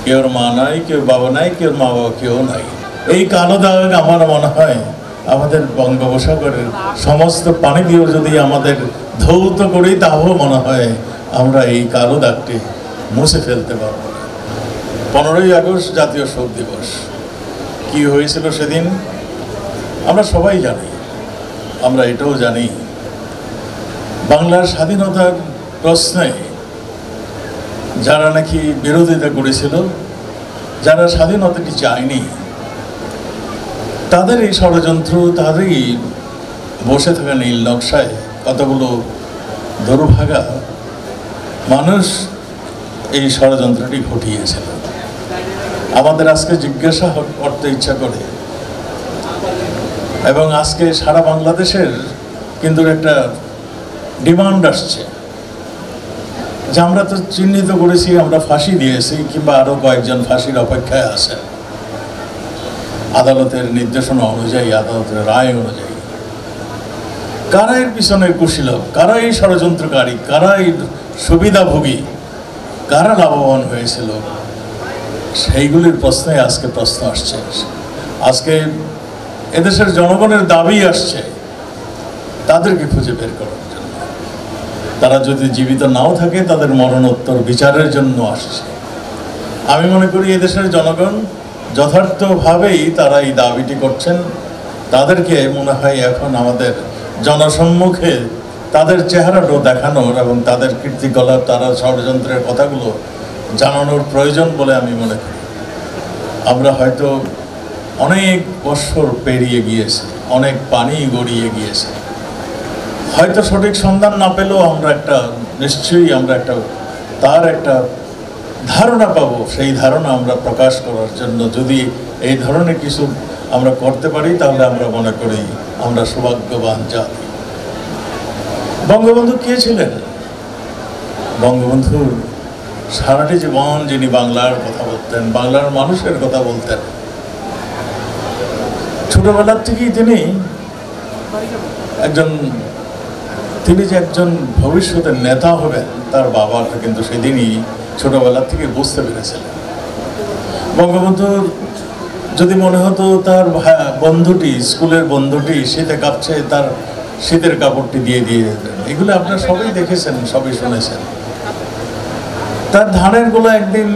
কেউ মা নাই, কেউ বাবা নাই, কেউ মা বাবা কেউ নাই। এই কালো দাগ আমার মনে হয় আমাদের বঙ্গোপসাগরের সমস্ত পানি দিয়েও যদি আমাদের ধৌত করি, তাও মনে হয় আমরা এই কালো দাগটি মুছে ফেলতে পারব না। 15ই আগস্ট জাতীয় শোক দিবস। কি হয়েছিল সেদিন আমরা সবাই জানি। আমরা এটাও জানি বাংলার স্বাধীনতার প্রশ্নে যারা নাকি বিরোধিতা করেছিল, যারা স্বাধীনতাটি চায়নি, তাদের এই ষড়যন্ত্র, তাদেরই বসে থাকা নীল নকশায় কতগুলো দুর্ভাগা মানুষ এই ষড়যন্ত্রটি ঘটিয়েছিল। আমাদের আজকে জিজ্ঞাসা করতে ইচ্ছা করে, এবং আজকে সারা বাংলাদেশের কিন্তু একটা ডিমান্ড আসছে যে আমরা তো চিহ্নিত করেছি, আমরা ফাঁসি দিয়েছি, কিংবা আরো কয়েকজন ফাঁসির অপেক্ষায় আছে আদালতের নির্দেশনা অনুযায়ী, আদালতের রায় অনুযায়ী। কারা এর পিছনে কুশীলব, কারা এই ষড়যন্ত্রকারী, কারা এই সুবিধাভোগী, কারা লাভবান হয়েছিল, সেইগুলির প্রশ্নে আজকে প্রশ্ন আসছে। আজকে এদেশের জনগণের দাবি আসছে তাদেরকে খুঁজে বের করার জন্য। তারা যদি জীবিত নাও থাকে, তাদের মরণোত্তর বিচারের জন্য আসছে। আমি মনে করি এদেশের জনগণ যথার্থভাবেই তারা এই দাবিটি করছেন। তাদেরকে মনে হয় এখন আমাদের জনসম্মুখে তাদের চেহারাটাও দেখানোর এবং তাদের কীর্তিকলাপ, তারা ষড়যন্ত্রের কথাগুলো জানানোর প্রয়োজন বলে আমি মনে করি। আমরা হয়তো অনেক বছর পেরিয়ে গিয়েছে, অনেক পানি গড়িয়ে গিয়েছে, হয়তো সঠিক সন্ধান না পেলেও আমরা নিশ্চয়ই আমরা তার একটা ধারণা পাবো। সেই ধারণা আমরা প্রকাশ করার জন্য যদি এই ধরনের কিছু আমরা করতে পারি, তাহলে আমরা মনে করি আমরা সৌভাগ্যবান জাতি। বঙ্গবন্ধু কে ছিলেন? বঙ্গবন্ধুর সারাটি জীবন যিনি বাংলার কথা বলতেন, বাংলার মানুষের কথা বলতেন, ছোটবেলার থেকেই তিনি যে একজন ভবিষ্যতের নেতা হবেন, তার বাবাটা কিন্তু সেদিনই ছোটবেলার থেকে বুঝতে পেরেছিলেন। বঙ্গবন্ধুর যদি মনে হতো তার বন্ধুটি, স্কুলের বন্ধুটি শীতে কাঁপছে, তার শীতের কাপড়টি দিয়ে যেতেন। এগুলো আপনারা সবাই দেখেছেন, সবাই শুনেছেন। তার ধানের গোলা একদিন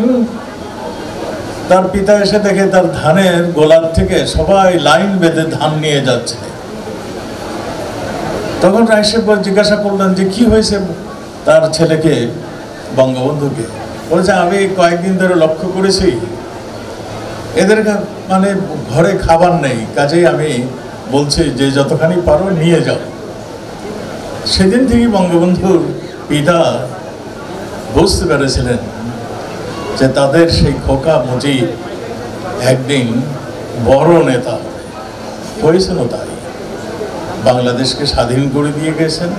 তার পিতা এসে দেখে তার ধানের গোলার থেকে সবাই লাইন বেঁধে ধান নিয়ে যাচ্ছে। তখন রাইসেব জিজ্ঞাসা করলেন যে কি হয়েছে তার ছেলেকে, বঙ্গবন্ধুকে। বলেছে, আমি কয়েকদিন ধরে লক্ষ্য করেছি এদের মানে ঘরে খাবার নেই, কাজেই আমি বলছি যে যতখানি পারো নিয়ে যাও। সেদিন থেকে বঙ্গবন্ধুর পিতা বুঝতে পেরেছিলেন যে তাদের সেই খোকা মুজিব একদিন বড় নেতা হয়েছিল। তাই বাংলাদেশকে স্বাধীন করে দিয়ে গেছেন।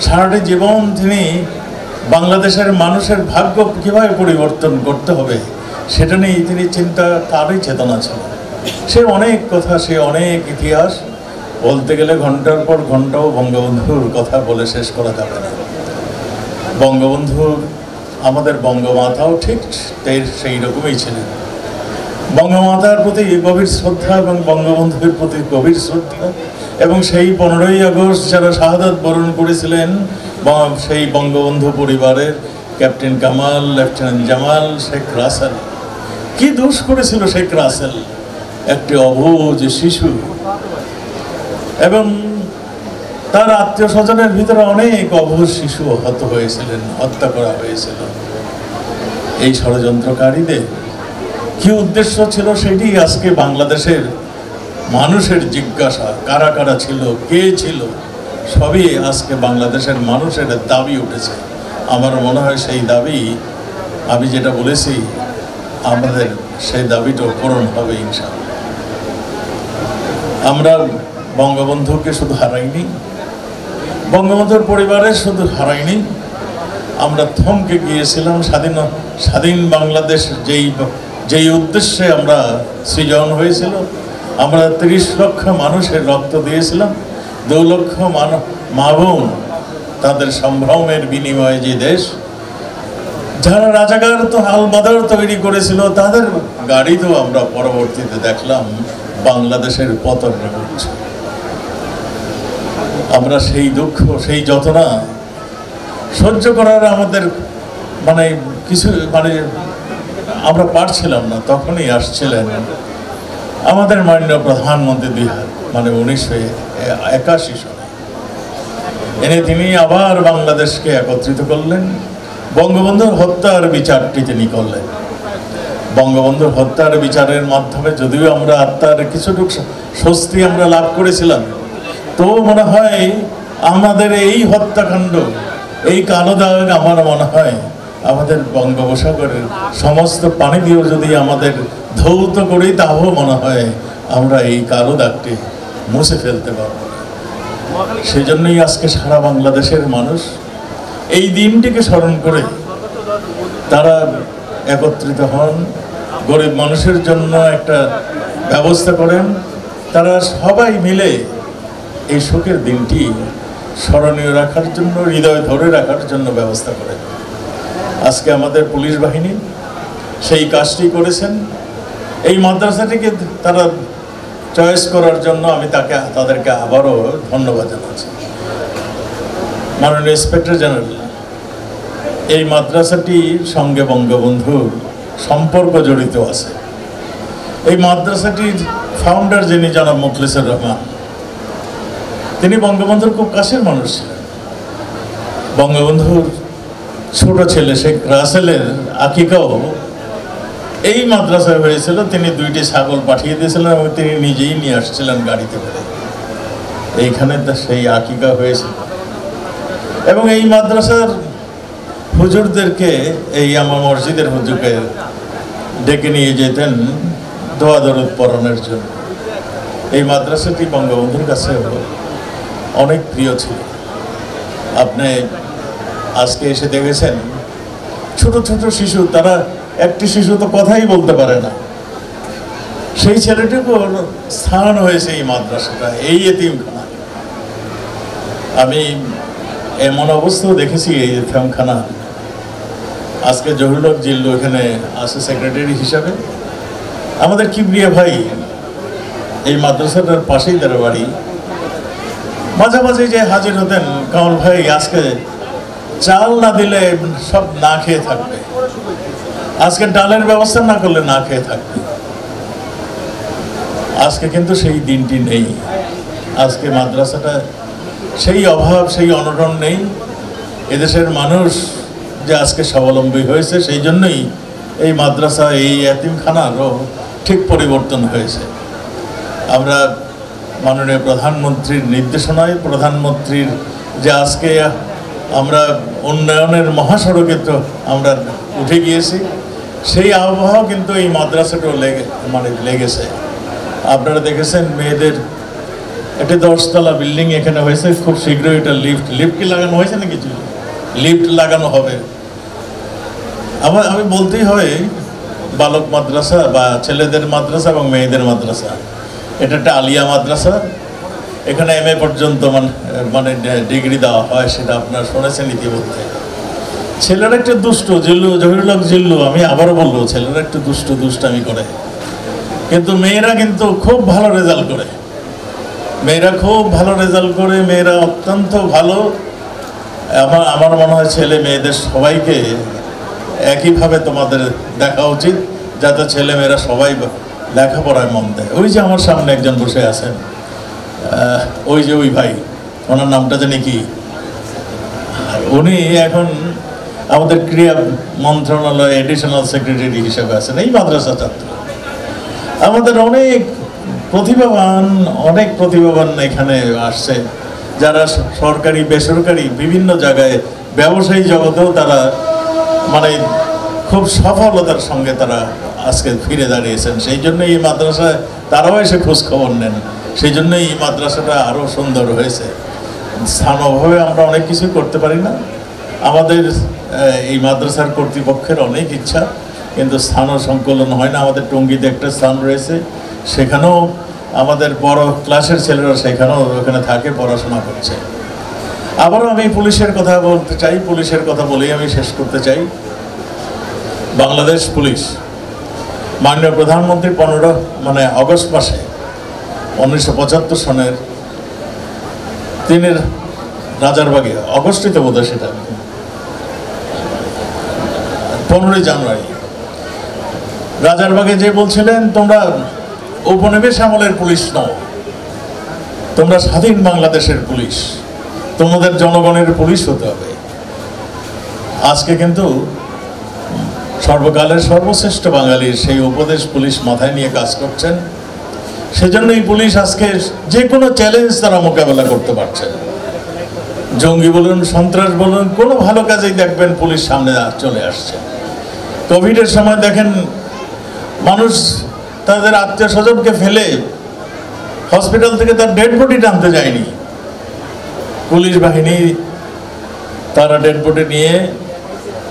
সারাটি জীবন তিনি বাংলাদেশের মানুষের ভাগ্য কিভাবে পরিবর্তন করতে হবে সেটা নিয়ে তিনি চিন্তা, তারই চেতনা ছিল। সে অনেক কথা, সে অনেক ইতিহাস, বলতে গেলে ঘন্টার পর ঘন্টাও বঙ্গবন্ধুর কথা বলে শেষ করা যাবে না। বঙ্গবন্ধুর, আমাদের বঙ্গমাতাও ঠিক সেই রকমই ছিলেন। বঙ্গমাতার প্রতি গভীর শ্রদ্ধা এবং বঙ্গবন্ধুর প্রতি গভীর শ্রদ্ধা, এবং সেই 15ই আগস্ট যারা শাহাদাত বরণ করেছিলেন, সেই বঙ্গবন্ধু পরিবারের ক্যাপ্টেন কামাল, লেফটেন্যান্ট জামাল, শেখ রাসেল। কি দোষ করেছিল শেখ রাসেল? একটি অবুঝ শিশু, এবং তার আত্মীয় স্বজনের ভিতরে অনেক অবুঝ শিশু হত হয়েছিলেন, হত্যা করা হয়েছিল। এই ষড়যন্ত্রকারীদের কি উদ্দেশ্য ছিল সেটি আজকে বাংলাদেশের মানুষের জিজ্ঞাসা। কারা কারা ছিল, কে ছিল, সবই আজকে বাংলাদেশের মানুষের দাবি উঠেছে। আমার মনে হয় সেই দাবি, আমি যেটা বলেছি, আমাদের সেই দাবিটা পূরণ হবে ইনশাআল্লাহ। আমরা বঙ্গবন্ধুকে শুধু হারাইনি, বঙ্গবন্ধুর পরিবারে শুধু হারাইনি, আমরা থমকে গিয়েছিলাম। স্বাধীন বাংলাদেশ যেই উদ্দেশ্যে আমরা সৃজন হয়েছিল, আমরা 30 লক্ষ মানুষের রক্ত দিয়েছিলাম, 2 লক্ষ মা বোন তাদের সম্ভ্রমের বিনিময়ে যে দেশ, যারা রাজাকার তো আলবাদার তৈরি করেছিল তাদের গাড়ি তো আমরা পরবর্তীতে দেখলাম বাংলাদেশের পতন ঘটছে। আমরা সেই দুঃখ সেই যন্ত্রণা সহ্য করার আমাদের মানে কিছু মানে আমরা পারছিলাম না। তখনই আসছিলেন আমাদের মাননীয় প্রধানমন্ত্রী 1981 সালে এনে তিনি আবার বাংলাদেশকে একত্রিত করলেন। বঙ্গবন্ধুর হত্যার বিচারটি তিনি করলেন। বঙ্গবন্ধুর হত্যার বিচারের মাধ্যমে যদিও আমরা আত্মার কিছুটুকু স্বস্তি আমরা লাভ করেছিলাম, তো মনে হয় আমাদের এই হত্যাকাণ্ড, এই কালো দাগ আমার মনে হয় আমাদের বঙ্গোপসাগরের সমস্ত পানি দিয়েও যদি আমাদের ধৌত করি, তাও মনে হয় আমরা এই কালো দাগটি মুছে ফেলতে পারব। সেই জন্যই আজকে সারা বাংলাদেশের মানুষ এই দিনটিকে স্মরণ করে তারা একত্রিত হন, গরিব মানুষের জন্য একটা ব্যবস্থা করেন। তারা সবাই মিলে এই শোকের দিনটি স্মরণীয় রাখার জন্য, হৃদয় ধরে রাখার জন্য ব্যবস্থা করেন। আজকে আমাদের পুলিশ বাহিনী সেই কাজটি করেছেন। এই মাদ্রাসাটিকে তারা চয়েস করার জন্য আমি তাদেরকে আবারও ধন্যবাদ জানাচ্ছি। মাননীয় ইন্সপেক্টর জেনারেল, এই মাদ্রাসাটির সঙ্গে বঙ্গবন্ধুর সম্পর্ক জড়িত আছে। এই মাদ্রাসাটির ফাউন্ডার যিনি জনাব মুখলেসুর রহমান, তিনি বঙ্গবন্ধুর খুব কাছের মানুষ ছিলেন। বঙ্গবন্ধুর ছোট ছেলে শেখ রাসেলের আকিকাও এই মাদ্রাসায় হয়েছিল। তিনি 2টি ছাগল পাঠিয়ে দিয়েছিলেন এবং তিনি নিজেই নিয়ে আসছিলেন গাড়িতে করে। এইখানে সেই আকিকা হয়েছিল। এবং এই মাদ্রাসার হুজুরদেরকে, এই আমার মসজিদের হুজুরকে ডেকে নিয়ে যেতেন দোয়া দরুদ পড়ানোর জন্য। এই মাদ্রাসাটি বঙ্গবন্ধুর কাছে অনেক প্রিয় ছিল। আপনি আজকে এসে দেখেছেন ছোট ছোট শিশু, তারা একটি শিশু তো কথাই বলতে পারে না, সেই ছেলেটুকুর স্থান হয়েছে এই মাদ্রাসাটা, এই এতিমখানা। আমি এমন অবস্থাও দেখেছি এই এতিমখানা। আজকে জহুরুল হক জিল্লু এখানে আছে সেক্রেটারি হিসাবে। আমাদের কিবরিয়া ভাই এই মাদ্রাসাটার পাশেই তার বাড়ি। মাঝে মাঝে যে হাজির হতেন, কামাল ভাই আজকে চাল না দিলে সব না খেয়ে থাকবে, আজকে ডালের ব্যবস্থা না করলে না খেয়ে থাকবে। আজকে কিন্তু সেই দিনটি নেই। আজকে মাদ্রাসাটা সেই অভাব, সেই অনটন নেই। এদেশের মানুষ যে আজকে স্বাবলম্বী হয়েছে, সেই জন্যই এই মাদ্রাসা, এই এতিমখানারও ঠিক পরিবর্তন হয়েছে। আমরা মাননীয় প্রধানমন্ত্রীর নির্দেশনায়, প্রধানমন্ত্রীর যে আজকে আমরা উন্নয়নের মহাসড়কে তো আমরা উঠে গিয়েছি, সেই আবহাওয়া কিন্তু এই মাদ্রাসাটাও লেগেছে। আপনারা দেখেছেন মেয়েদের একটা 10তলা বিল্ডিং এখানে হয়েছে, খুব শীঘ্রই এটা লিফট কি লাগানো হয়েছে না, কিছু লিফট লাগানো হবে। আমি বলতেই হয় বালক মাদ্রাসা বা ছেলেদের মাদ্রাসা এবং মেয়েদের মাদ্রাসা, এটা একটা আলিয়া মাদ্রাসা। এখানে MA পর্যন্ত মানে ডিগ্রি দেওয়া হয়, সেটা আপনারা শুনেছেন ইতিমধ্যে। ছেলেরা একটু দুষ্ট, জহিরুল হক জিল্লু, আমি আবারও বলবো, ছেলেরা একটু দুষ্টামি করে, কিন্তু মেয়েরা কিন্তু খুব ভালো রেজাল্ট করে। মেয়েরা খুব ভালো রেজাল্ট করে, মেয়েরা অত্যন্ত ভালো। আমার মনে হয় ছেলে মেয়েদের সবাইকে একইভাবে তোমাদের দেখা উচিত, যাতে ছেলে মেয়েরা সবাই লেখাপড়ায় মন দেয়। ওই যে আমার সামনে একজন বসে আছেন, ওই ভাই, ওনার নামটা জানি কি, উনি এখন আমাদের ক্রীড়া মন্ত্রণালয়ে এডিশনাল সেক্রেটারি হিসেবে আছেন, এই মাদ্রাসা ছাত্র। আমাদের অনেক প্রতিভাবান এখানে আসছে, যারা সরকারি বেসরকারি বিভিন্ন জায়গায় ব্যবসায়ী জগতেও তারা মানে খুব সফলতার সঙ্গে তারা আজকে ফিরে দাঁড়িয়েছেন। সেই জন্য এই মাদ্রাসায় তারাও এসে খোঁজ খবর নেন। সেই জন্যই এই মাদ্রাসাটা আরও সুন্দর হয়েছে। স্থান অভাবে আমরা অনেক কিছু করতে পারি না। আমাদের এই মাদ্রাসার কর্তৃপক্ষের অনেক ইচ্ছা, কিন্তু স্থানও সংকলন হয় না। আমাদের টঙ্গীতে একটা স্থান রয়েছে, সেখানেও আমাদের বড় ক্লাসের ছেলেরা সেখানেও ওখানে থাকে, পড়াশোনা করছে। আবারও আমি পুলিশের কথা বলতে চাই, পুলিশের কথা বলেই আমি শেষ করতে চাই। বাংলাদেশ পুলিশ মাননীয় প্রধানমন্ত্রী 15 অগস্ট মাসে 1975 সনের তিনি রাজারবাগে অগস্টে বোধ হয় সেটা 15 জানুয়ারি রাজারবাগে যে বলছিলেন তোমরা উপনিবেশ আমলের পুলিশ নও, তোমরা স্বাধীন বাংলাদেশের পুলিশ, তোমাদের জনগণের পুলিশ হতে হবে। আজকে কিন্তু সর্বকালের সর্বশ্রেষ্ঠ বাঙালির সেই উপদেশ পুলিশ মাথায় নিয়ে কাজ করছেন। সেজন্যই পুলিশ আজকে যে কোনো চ্যালেঞ্জ তারা মোকাবেলা করতে পারছে। জঙ্গি বলুন, সন্ত্রাস বলুন, কোনো ভালো কাজেই দেখবেন পুলিশ সামনে চলে আসছে। কোভিডের সময় দেখেন মানুষ তাদের আত্মীয় স্বজনকে ফেলে হসপিটাল থেকে তার ডেড বডি টানতে যায়নি, পুলিশ বাহিনী তারা ডেড বডি নিয়ে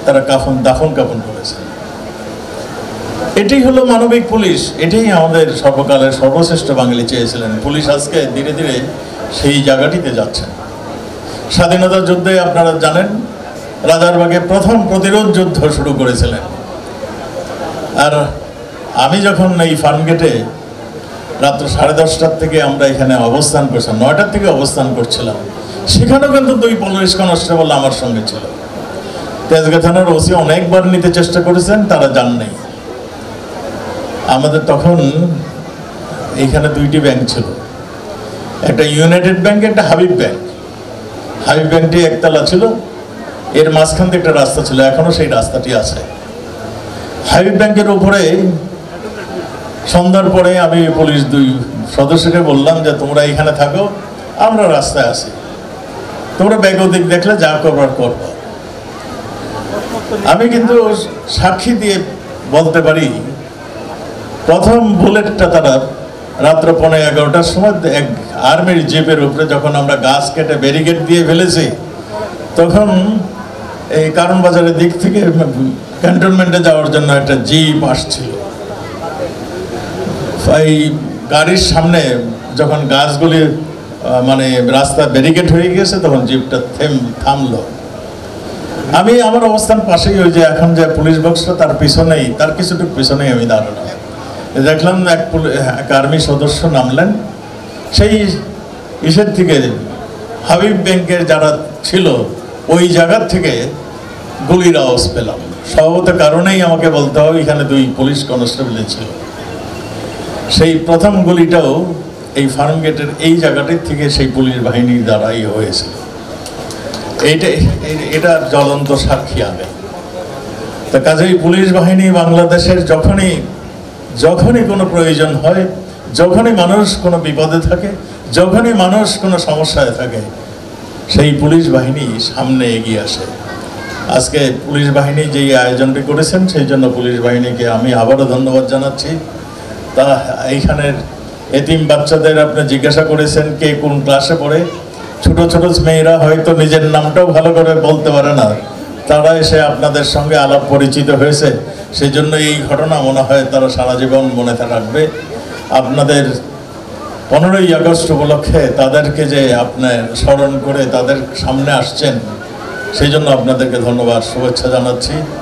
তারা দাফন কাফন করেছে। এটাই হলো মানবিক পুলিশ, এটাই আমাদের সর্বকালের সর্বশ্রেষ্ঠ বাঙালি চেয়েছিলেন। পুলিশ আজকে ধীরে ধীরে সেই জায়গাটিতে যাচ্ছেন। স্বাধীনতা যুদ্ধে আপনারা জানেন রাজারবাগে প্রথম প্রতিরোধ যুদ্ধ শুরু করেছিলেন। আর আমি যখন এই ফার্মগেটে রাত্র 10:30টার থেকে আমরা এখানে অবস্থান করছিলাম, 9টার থেকে অবস্থান করছিলাম, সেখানেও কিন্তু 2 পুলিশ কনস্টেবল আমার সঙ্গে ছিল। তেজগাঁ থানার ওসি অনেকবার নিতে চেষ্টা করেছেন, তারা যান নাই। আমাদের তখন এইখানে 2টি ব্যাংক ছিল, একটা ইউনাইটেড ব্যাংক, একটা হাবিব ব্যাংক। হাবিব ব্যাংকটি একতলা ছিল, এর মাঝখান থেকে একটা রাস্তা ছিল, এখনো সেই রাস্তাটি আছে। হাবিব ব্যাংকের উপরে সন্ধ্যার পরে আমি পুলিশ 2 সদস্যকে বললাম যে তোমরা এখানে থাকো, আমরা রাস্তায় আছি, তোমরা ব্যাগ ওদিক দেখলে যা করবার করবো। আমি কিন্তু সাক্ষী দিয়ে বলতে পারি প্রথম বুলেটটা তারা রাত্র 11:15টার সময় এক আর্মির জিপের উপরে, যখন আমরা গাছ কেটে ব্যারিকেড দিয়ে ফেলেছি, তখন এই কারণ বাজারের দিক থেকে ক্যান্টনমেন্টে যাওয়ার জন্য একটা জিপ আসছিল। এই গাড়ির সামনে যখন গাছগুলি রাস্তা ব্যারিকেড হয়ে গেছে, তখন জিপটা থামলো। আমি আমার অবস্থান পাশেই, ওই যে এখন যে পুলিশ বক্সটা তার পিছনেই, তার কিছুটুকু পিছনেই আমি দাঁড়ানো। দেখলাম এক আর্মি সদস্য নামলেন, সেই ইসের থেকে হাবিব ব্যাংকের যারা ছিল ওই জায়গার থেকে গুলির আওয়াজ পেলাম। স্বভাবত কারণেই আমাকে বলতে হবে এখানে 2 পুলিশ কনস্টেবল ছিল। সেই প্রথম গুলিটাও এই ফার্মগেটের এই জায়গাটির থেকে সেই পুলিশ বাহিনীর দ্বারাই হয়েছিল। এটা জ্বলন্ত সাক্ষী আনে। তা কাজেই পুলিশ বাহিনী বাংলাদেশের যখনই কোনো প্রয়োজন হয়, যখনই মানুষ কোনো বিপদে থাকে, যখনই মানুষ কোনো সমস্যায় থাকে, সেই পুলিশ বাহিনী সামনে এগিয়ে আসে। আজকে পুলিশ বাহিনী যেই আয়োজনটি করেছেন, সেই জন্য পুলিশ বাহিনীকে আমি আবারও ধন্যবাদ জানাচ্ছি। তা এইখানের এতিম বাচ্চাদের আপনি জিজ্ঞাসা করেছেন কে কোন ক্লাসে পড়ে। ছোট ছোট মেয়েরা হয়তো নিজের নামটাও ভালো করে বলতে পারে না, তারা এসে আপনাদের সঙ্গে আলাপ পরিচিত হয়েছে। সেই জন্য এই ঘটনা মনে হয় তারা সারা জীবন মনে রাখবে। আপনাদের 15ই আগস্ট উপলক্ষে তাদেরকে যে আপনি স্মরণ করে তাদের সামনে আসছেন, সেই জন্য আপনাদেরকে ধন্যবাদ, শুভেচ্ছা জানাচ্ছি।